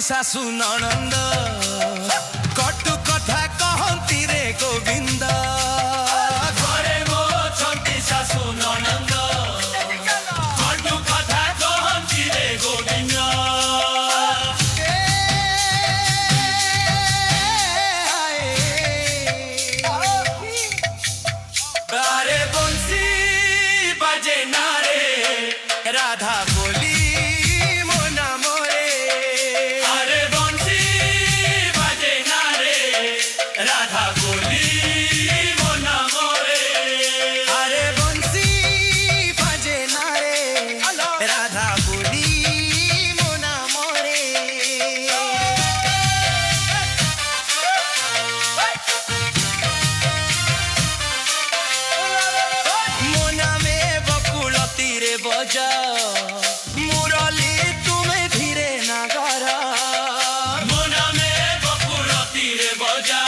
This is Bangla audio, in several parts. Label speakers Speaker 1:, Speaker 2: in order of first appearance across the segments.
Speaker 1: শাশু ননন্দ কটু কথা কহନ୍ତି রে গোবিন্দ ঘরে মো অଛନ୍ତି শাশু ননন্দ কটু কথা কহନ୍ତି রে গোবিন্দ আরে বংশী বাজে না রে রাধা বলি রাধা বলি মন মোরে আরে বংশী বাজে না রে রাধা বলি মন মোরে মনামে বকুলতি রে বজা মুরলি তুমি ধীরে নাগরা মনামে বকুলতি রে বজা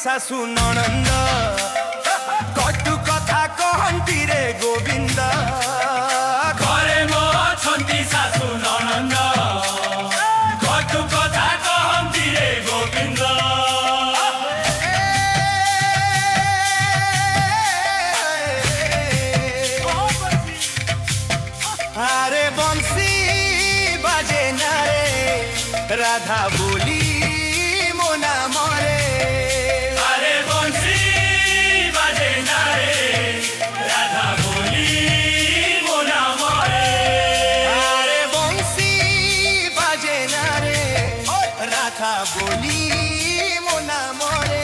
Speaker 1: শাশু ননন্দ কটু কথা কহନ୍ତି রে গোবিন্দ ঘরে মো অଛନ୍ତି শাশু ননন্দ কটু কথা কহନ୍ତି রে গোবিন্দ আরে বংশী বাজে না রে রাধা বলি মোনা মরে বলি মোনা মরে আরে বংশী বাজে না রে রাধা বলি মোনা মরে